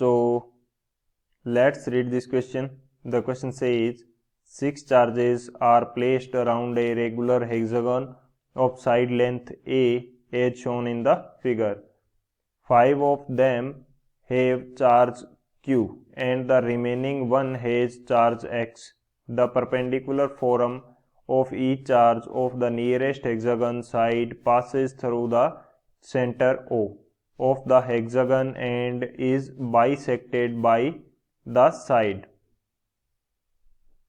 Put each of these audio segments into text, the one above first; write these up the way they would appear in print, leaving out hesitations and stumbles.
So let's read this question. The question says 6 charges are placed around a regular hexagon of side length A as shown in the figure. 5 of them have charge Q and the remaining one has charge X. The perpendicular forum of each charge of the nearest hexagon side passes through the center O of the hexagon and is bisected by the side.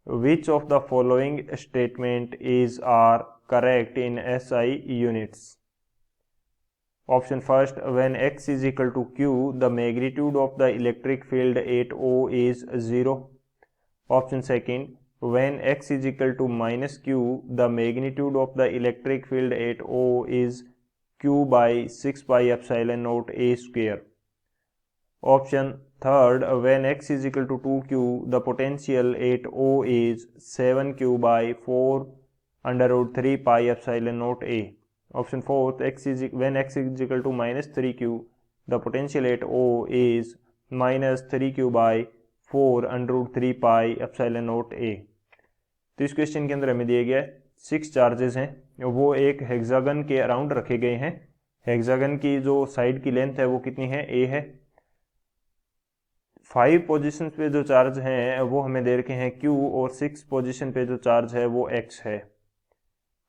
Which of the following statement is are correct in SI units? Option first, when x is equal to q, the magnitude of the electric field at O is 0. Option second, when x is equal to minus q, the magnitude of the electric field at O is q by 6 pi epsilon naught a square. Option third, when x is equal to 2q, the potential at O is 7q by 4 under root 3 pi epsilon naught a. Option fourth, when x is equal to minus 3q, the potential at O is minus 3q by 4 under root 3 pi epsilon naught a. तो इस question के अंदर हमें दिया गया है 6 charges हैं, वो एक हेक्सागन के अराउंड रखे गए हैं। हेक्सागन की जो साइड की लेंथ है वो कितनी है, a है। 5 पोजीशन पे जो चार्ज हैं वो हमें दे रखे हैं q और 6 पोजीशन पे जो चार्ज है वो x है।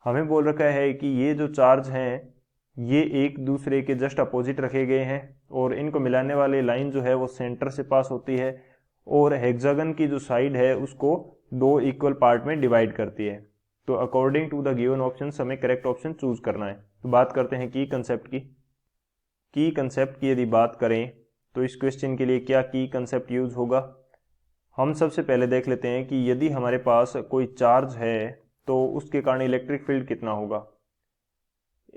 हमें बोल रखा है कि ये जो चार्ज हैं ये एक दूसरे के जस्ट अपोजिट रखे गए हैं और इनको मिलाने वाली लाइन जो है वो सेंटर से पास होती है और हेक्सागन की जो साइड है उसको 2 इक्वल पार्ट में डिवाइड करती है। तो according to the given option हमें करेक्ट ऑप्शन चूज करना है। तो बात करते हैं की कंसेप्ट की। की कंसेप्ट की यदि बात करें तो इस क्वेश्चन के लिए क्या की कंसेप्ट यूज होगा। हम सबसे पहले देख लेते हैं कि यदि हमारे पास कोई चार्ज है तो उसके कारण इलेक्ट्रिक फील्ड कितना होगा।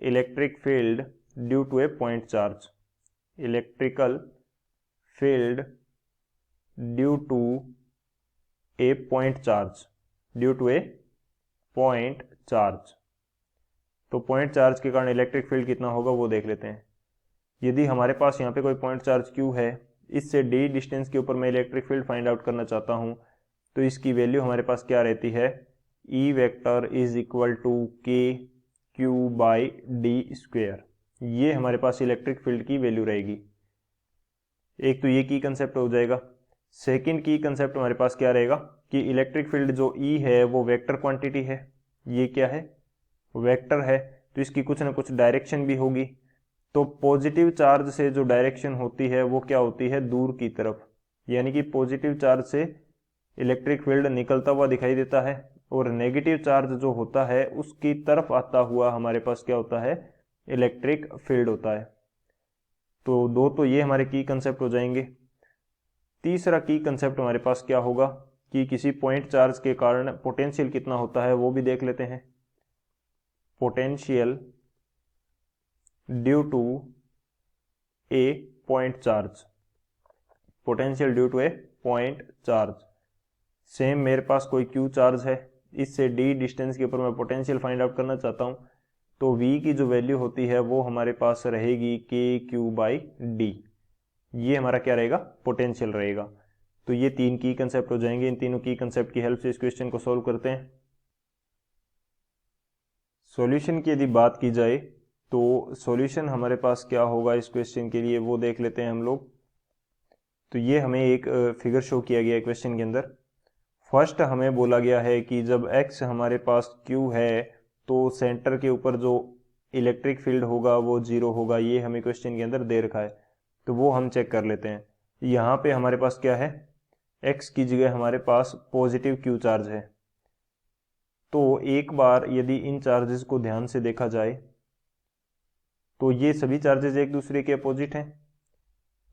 Electric field due to a point charge, electrical field due to a point charge, due to a point charge. तो पॉइंट चार्ज के कारण इलेक्ट्रिक फील्ड कितना होगा वो देख लेते हैं। यदि हमारे पास यहाँ पे कोई पॉइंट चार्ज Q है, इससे d डिस्टेंस के ऊपर मैं इलेक्ट्रिक फील्ड फाइंड आउट करना चाहता हूँ, तो इसकी वैल्यू हमारे पास क्या रहती है, E vector is equal to k q by d square. ये हमारे पास इलेक्ट्रिक फील्ड की वैल्यू रहेगी। एक तो ये की कंसेप्ट हो जाएगा। सेकंड की कंसेप्ट हमारे पास क्या रहेगा कि इलेक्ट्रिक फील्ड जो E है वो वेक्टर क्वांटिटी है। ये क्या है, वेक्टर है, तो इसकी कुछ ना कुछ डायरेक्शन भी होगी। तो पॉजिटिव चार्ज से जो डायरेक्शन होती है वो क्या होती है, दूर की तरफ, यानी कि पॉजिटिव चार्ज से इलेक्ट्रिक फील्ड निकलता हुआ दिखाई देता है और नेगेटिव चार्ज जो होता है उसकी तरफ आता हुआ हमारे पास क्या होता है, इलेक्ट्रिक फील्ड होता है। तो दो तो ये हमारे की कंसेप्ट हो जाएंगे। तीसरा की कंसेप्ट हमारे पास क्या होगा कि किसी पॉइंट चार्ज के कारण पोटेंशियल कितना होता है वो भी देख लेते हैं। Potential due to a point charge, potential due to a point charge. Same मेरे पास कोई क्यू चार्ज है, इससे d डिस्टेंस के ऊपर मैं पोटेंशियल फाइंड आउट करना चाहता हूं, तो v की जो वैल्यू होती है वो हमारे पास रहेगी के क्यू बाई डी। ये हमारा क्या रहेगा, पोटेंशियल रहेगा। तो ये 3 की कंसेप्ट हो जाएंगे। इन तीनों की कंसेप्ट की हेल्प से इस क्वेश्चन को सॉल्व करते हैं। सॉल्यूशन की यदि बात की जाए तो सॉल्यूशन हमारे पास क्या होगा इस क्वेश्चन के लिए वो देख लेते हैं हम लोग। तो ये हमें एक फिगर शो किया गया है क्वेश्चन के अंदर। फर्स्ट हमें बोला गया है कि जब x हमारे पास q है तो सेंटर के ऊपर जो इलेक्ट्रिक फील्ड होगा वो 0 होगा। ये हमें क्वेश्चन के अंदर दे रखा है, तो वो हम चेक कर लेते हैं। यहाँ पे हमारे पास क्या है, x की जगह हमारे पास पॉजिटिव q चार्ज है। तो एक बार यदि इन चार्जेस को ध्यान से देखा जाए तो ये सभी चार्जेस एक दूसरे के अपोजिट हैं,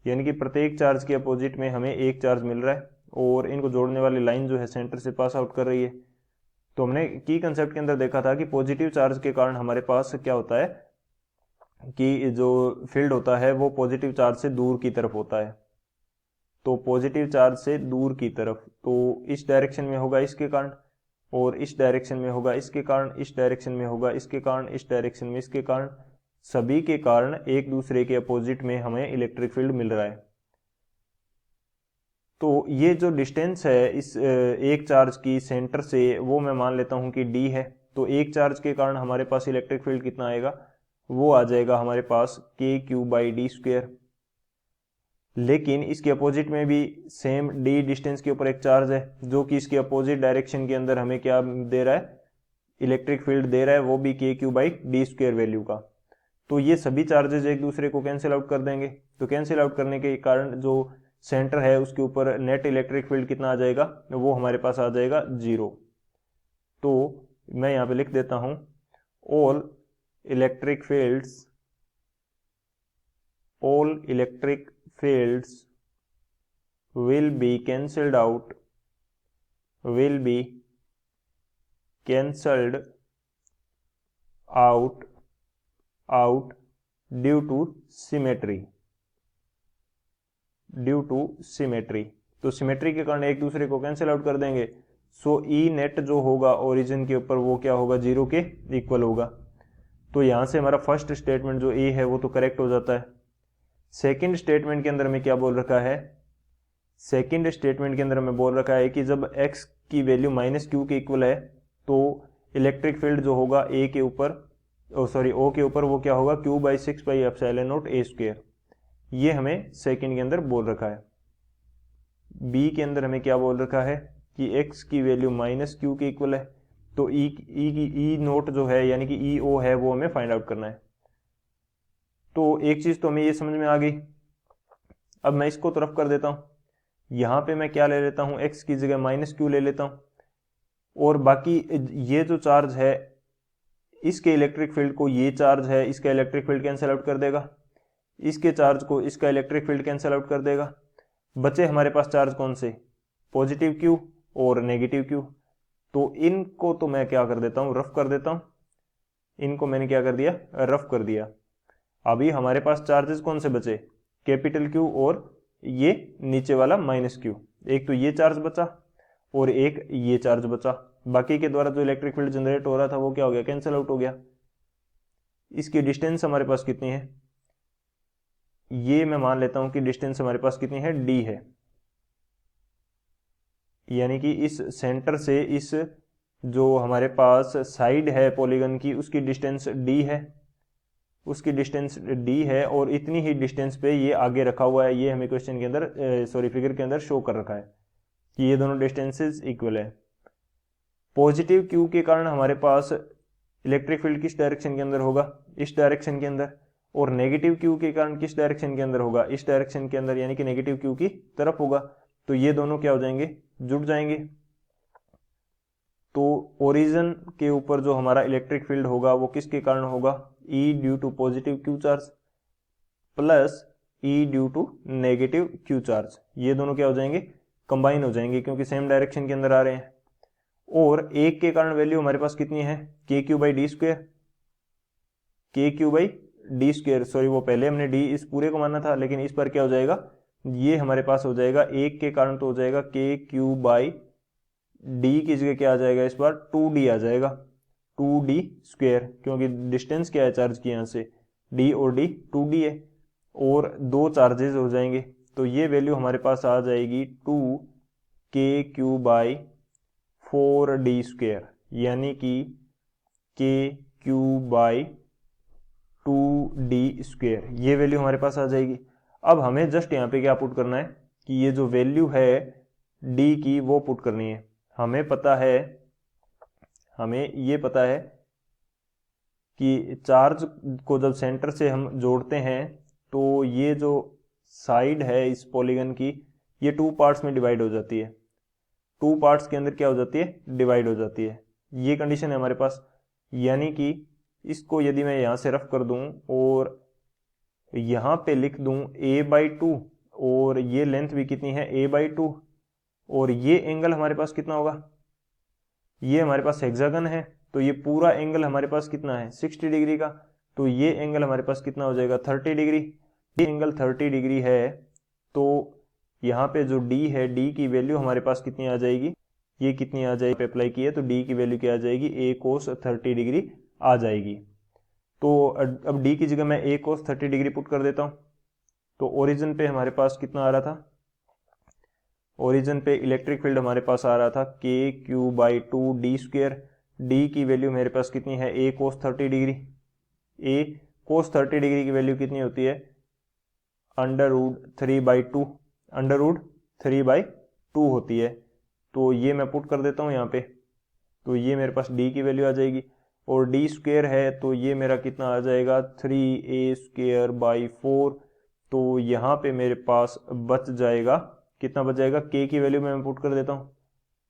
यानी कि प्रत्येक चार्ज के अपोजिट में हमें एक चार्ज मिल रहा है और इनको जोड़ने वाली लाइन जो है सेंटर से पास आउट कर रही है। तो हमने की कंसेप्ट के अंदर देखा था कि पॉजिटिव चार्ज के कारण हमारे पास क्या होता है कि जो फील्ड होता है वो पॉजिटिव चार्ज से दूर की तरफ होता है। तो पॉजिटिव चार्ज से दूर की तरफ, तो इस डायरेक्शन में होगा इसके कारण, और इस डायरेक्शन में होगा इसके कारण, इस डायरेक्शन में होगा इसके कारण, इस डायरेक्शन में इसके कारण, सभी के कारण एक दूसरे के अपोजिट में हमें इलेक्ट्रिक फील्ड मिल रहा है। तो ये जो डिस्टेंस है इस एक चार्ज की सेंटर से, वो मैं मान लेता हूँ कि d है। तो एक चार्ज के कारण हमारे पास इलेक्ट्रिक फील्ड कितना आएगा, वो आ जाएगा हमारे पास KQ/d²। लेकिन इसके अपोजिट में भी सेम d डिस्टेंस के ऊपर एक चार्ज है जो कि इसके अपोजिट डायरेक्शन के अंदर हमें क्या दे रहा है, इलेक्ट्रिक फील्ड दे रहा है, वो भी KQ/d² वैल्यू का। तो ये सभी चार्जेस एक दूसरे को कैंसिल आउट कर देंगे। तो कैंसिल आउट करने के कारण जो सेंटर है उसके ऊपर नेट इलेक्ट्रिक फील्ड कितना आ जाएगा, वो हमारे पास आ जाएगा 0। तो मैं यहाँ पे लिख देता हूँ all electric fields will be cancelled out due to symmetry। तो सिमेट्री के कारण एक दूसरे को कैंसिल आउट कर देंगे। सो ई नेट जो होगा ओरिजिन के ऊपर वो क्या होगा, 0 के इक्वल होगा। तो यहां से हमारा फर्स्ट स्टेटमेंट जो ए है वो तो करेक्ट हो जाता है। सेकंड स्टेटमेंट के अंदर हमें क्या बोल रखा है, सेकंड स्टेटमेंट के अंदर हमें बोल रखा है कि जब x की वैल्यू -q के इक्वल है तो इलेक्ट्रिक फील्ड जो होगा ओ के ऊपर वो क्या होगा, Q/6πε0a²। ये हमें सेकंड के अंदर बोल रखा है। बी के अंदर हमें क्या बोल रखा है कि x की वैल्यू -q के इक्वल है, तो ई नोट जो है यानी कि EO है वो हमें फाइंड आउट करना है। तो एक चीज तो हमें ये समझ में आ गई। अब मैं इसको तरफ कर देता हूं, यहां पे मैं क्या ले लेता हूं, x की जगह -q ले लेता हूं, और बाकी ये जो चार्ज है इसके इलेक्ट्रिक फील्ड को ये चार्ज है इसका इलेक्ट्रिक फील्ड कैंसिल आउट कर देगा, इसके चार्ज को इसका इलेक्ट्रिक फील्ड कैंसिल आउट कर देगा। बचे हमारे पास चार्ज कौन से, पॉजिटिव q और नेगेटिव q। तो इनको तो मैं क्या कर देता हूं, रफ कर देता हूं। इनको मैंने क्या कर दिया, रफ कर दिया। अभी हमारे पास चार्जेस कौन से बचे, कैपिटल Q और ये नीचे वाला -q। एक तो ये चार्ज बचा और एक ये चार्ज बचा। बाकी के द्वारा जो इलेक्ट्रिक फील्ड जनरेट हो रहा था वो क्या हो गया, कैंसिल आउट हो गया। इसकी डिस्टेंस हमारे पास कितनी है, ये मैं मान लेता हूं कि डिस्टेंस हमारे पास कितनी है, d है। यानी कि इस सेंटर से इस जो हमारे पास साइड है पॉलीगन की उसकी डिस्टेंस d है, उसकी डिस्टेंस d है, और इतनी ही डिस्टेंस पे ये आगे रखा हुआ है। ये हमें क्वेश्चन के अंदर फिगर के अंदर शो कर रखा है कि ये दोनों डिस्टेंसेस इक्वल है। पॉजिटिव q के कारण हमारे पास इलेक्ट्रिक फील्ड किस डायरेक्शन के अंदर होगा, इस डायरेक्शन के अंदर, और नेगेटिव q के कारण किस डायरेक्शन के अंदर होगा, इस डायरेक्शन के अंदर, यानी कि नेगेटिव q की तरफ होगा। तो ये दोनों क्या हो जाएंगे, जुड़ जाएंगे। तो ओरिजिन के ऊपर जो हमारा इलेक्ट्रिक फील्ड होगा वो किसके कारण होगा, E due to positive q charge plus E due to negative q charge. ये दोनों क्या हो जाएंगे, कंबाइन हो जाएंगे क्योंकि सेम डायरेक्शन के अंदर आ रहे हैं। और एक के कारण वैल्यू हमारे पास कितनी है, KQ/d²। सॉरी, वो पहले हमने d इस पूरे को माना था, लेकिन इस पर क्या हो जाएगा, ये हमारे पास हो जाएगा एक के कारण तो हो जाएगा KQ/d की जगह क्या आ जाएगा, इस बार 2d आ जाएगा, 2d², क्योंकि डिस्टेंस क्या है चार्ज की, यहाँ से d और d 2d है, और दो चार्जेस हो जाएंगे। तो ये वैल्यू हमारे पास आ जाएगी 2KQ/4d², यानी कि KQ/2d², ये वैल्यू हमारे पास आ जाएगी। अब हमें जस्ट यहाँ पे क्या पुट करना है कि ये जो वैल्यू है d की वो पुट करनी है। हमें ये पता है कि चार्ज को जब सेंटर से हम जोड़ते हैं तो ये जो साइड है इस पॉलीगन की ये 2 पार्ट्स में डिवाइड हो जाती है, 2 पार्ट्स के अंदर क्या हो जाती है, डिवाइड हो जाती है। ये कंडीशन है हमारे पास। यानी कि इसको यदि मैं यहाँ से रफ कर दूं और यहाँ पे लिख दूं a/2, और ये लेंथ भी कितनी है, a/2, और ये एंगल हमारे पास कितना होगा, ये हमारे पास हेक्सागन है, तो ये पूरा एंगल हमारे पास कितना है, 60 डिग्री का। तो ये एंगल हमारे पास कितना हो जाएगा, 30 डिग्री। ये एंगल 30 डिग्री है, तो यहाँ पे जो d है, d की वैल्यू हमारे पास कितनी आ जाएगी, ये कितनी आ जाएगी, अप्लाई की है तो d की वैल्यू क्या आ जाएगी, a cos 30 डिग्री आ जाएगी। तो अब d की जगह मैं a cos 30 डिग्री पुट कर देता हूँ। तो ओरिजिन पे हमारे पास कितना आ रहा था, ओरिजिन पे इलेक्ट्रिक फील्ड हमारे पास आ रहा था के क्यू बाई 2d²। डी की वैल्यू मेरे पास कितनी है, ए कोस 30 डिग्री। ए कोस 30 डिग्री की वैल्यू कितनी होती है, √3/2, √3/2 होती है। तो ये मैं पुट कर देता हूँ यहाँ पे, तो ये मेरे पास डी की वैल्यू आ जाएगी। और d² है तो ये मेरा कितना आ जाएगा, 3a²/4। तो यहाँ पे मेरे पास बच जाएगा, कितना बच जाएगा, k की वैल्यू मैं पुट कर देता हूँ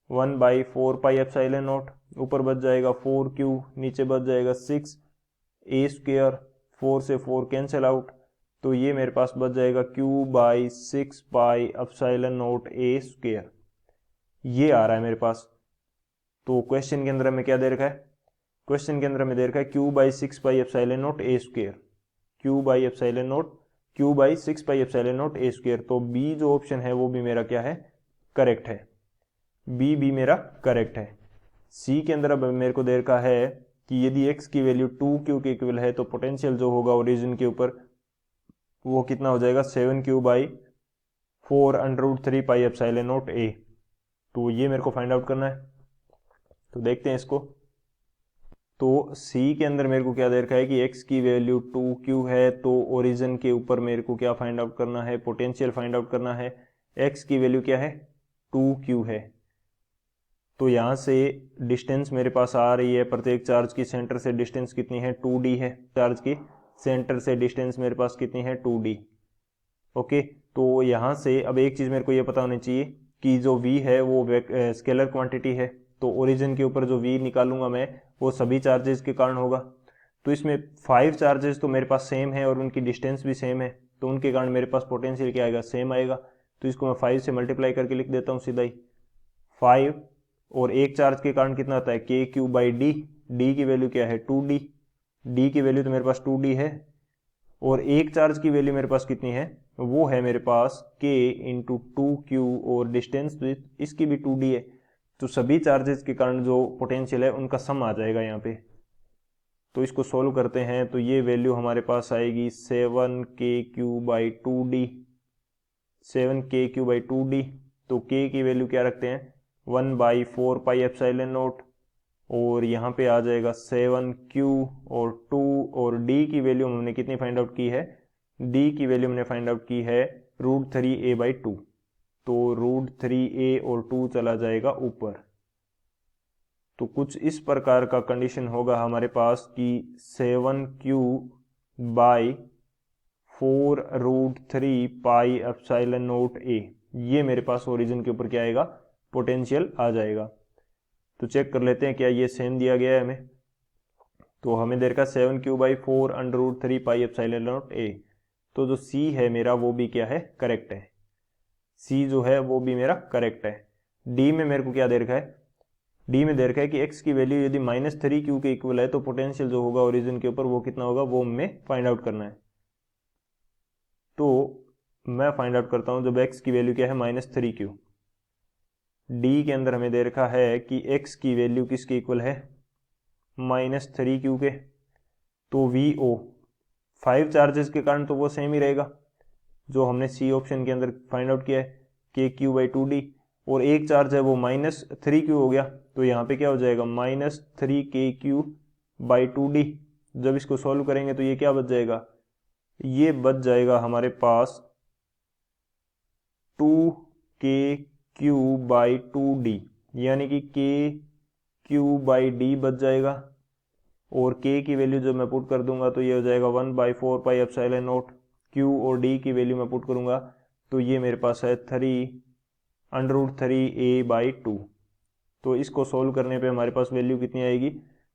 1/4πε0। ऊपर बच जाएगा 4q, नीचे बच जाएगा 6a², 4 से 4 कैंसिल आउट। तो ये मेरे पास बच जाएगा q/6πε0a²। ये आ रहा है मेरे पास। तो क्वेश्चन के अंदर हमें क्या दे रखा है, क्वेश्चन के अंदर हमें दे रखा है q/6πε0a², q/6πε0a²। तो बी जो ऑप्शन है वो भी मेरा क्या है, करेक्ट है। बी भी मेरा करेक्ट है। सी के अंदर अब मेरे को दे रखा है कि यदि x की वैल्यू 2q के इक्वल है तो पोटेंशियल जो होगा ओरिजिन के ऊपर वो कितना हो जाएगा, 7q/4 √3πε0a। तो ये मेरे को फाइंड आउट करना है। तो देखते हैं इसको। तो सी के अंदर मेरे को क्या दे रखा है कि x की वैल्यू 2q है, तो ओरिजिन के ऊपर मेरे को क्या फाइंड आउट करना है, पोटेंशियल फाइंड आउट करना है। x की वैल्यू क्या है, 2q है। तो यहाँ से डिस्टेंस मेरे पास आ रही है, प्रत्येक चार्ज की सेंटर से डिस्टेंस कितनी है, 2d है। चार्ज की सेंटर से डिस्टेंस मेरे पास कितनी है, 2d। ओके, तो यहाँ से अब एक चीज़ मेरे को ये पता होनी चाहिए कि जो v है वो स्केलर क्वांटिटी है। तो ओरिजिन के ऊपर जो v निकालूंगा मैं वो सभी चार्जेस के कारण होगा। तो इसमें 5 चार्जेस तो मेरे पास सेम है और उनकी डिस्टेंस भी सेम है, तो उनके कारण मेरे पास पोटेंशियल क्या आएगा, सेम आएगा। तो इसको मैं 5 से मल्टीप्लाई करके लिख देता हूँ सीधा ही, 5। और एक चार्ज के कारण कितना आता है, k/q/d। d की वैल्यू क्या है, 2d। d की वैल्यू तो मेरे पास 2d है। और एक चार्ज की वैल्यू मेरे पास कितनी है, वो है मेरे पास k × 2q, और डिस्टेंस इसकी भी 2d है। तो सभी चार्जेस के कारण जो पोटेंशियल है उनका सम आ जाएगा यहाँ पे। तो इसको सोल्व करते हैं तो ये वैल्यू हमारे पास आएगी 7kq/2d, 7kq/2d। तो k की वैल्यू क्या रखते हैं, 1/4πε0, और यहाँ पे आ जाएगा 7q और 2, और d की वैल्यू हमने कितनी फाइंड आउट की है, d की वैल्यू हमने फाइंड आउट की है √3a/2। तो √3a और 2 चला जाएगा ऊपर। तो कुछ इस प्रकार का कंडीशन होगा हमारे पास कि 7q/4 √3πε0a, ये मेरे पास ओरिजिन के ऊपर क्या आएगा, पोटेंशियल आ जाएगा। तो चेक कर लेते हैं क्या ये सेम दिया गया है हमें। तो हमें दे रखा 7q/4 √3πε0a। तो जो सी है मेरा वो भी क्या है, करेक्ट है। सी जो है वो भी मेरा करेक्ट है। डी में मेरे को क्या दे रखा है, डी में दे रखा है कि x की वैल्यू यदि -3q के इक्वल है तो पोटेंशियल जो होगा ओरिजिन के ऊपर वो कितना होगा, वो हमें फाइंड आउट करना है। तो मैं फाइंड आउट करता हूं, जब x की वैल्यू क्या है, -3q। डी के अंदर हमें दे रखा है कि x की वैल्यू किसके इक्वल है, -3q के। तो VO 5 चार्जेस के कारण तो वो सेम ही रहेगा जो हमने सी ऑप्शन के अंदर फाइंड आउट किया है, kq/2d। और एक चार्ज है वो -3q हो गया, तो यहाँ पे क्या हो जाएगा, -3kq/2d। जब इसको सॉल्व करेंगे तो ये क्या बच जाएगा, ये बच जाएगा हमारे पास 2kq/2d, यानी कि kq/d बच जाएगा। और k की वैल्यू जब मैं पुट कर दूंगा तो ये हो जाएगा 1/4πε0। q और d की वैल्यू मैं पुट करूंगा तो ये मेरे पास है 3√3a/2। तो इसको सोल्व करने पे हमारे पास वैल्यू कितनी आएगी,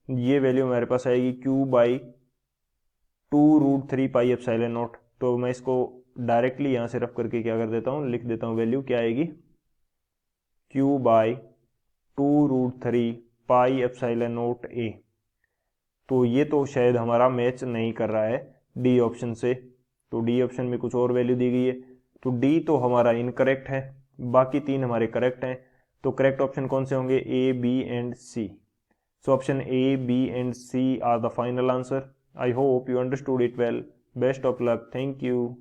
ये वैल्यू हमारे पास आएगी q/2√3πε0। तो मैं इसको डायरेक्टली यहाँ से रफ करके क्या कर देता हूँ, लिख देता हूँ, वैल्यू क्या आएगी, q/2√3πε0a। तो ये तो शायद हमारा मैच नहीं कर रहा है डी ऑप्शन से। तो डी ऑप्शन में कुछ और वैल्यू दी गई है, तो डी तो हमारा इनकरेक्ट है, बाकी 3 हमारे करेक्ट हैं। तो करेक्ट ऑप्शन कौन से होंगे, A, B and C. So option A, B and C are the final answer. I hope you understood it well. Best of luck. Thank you.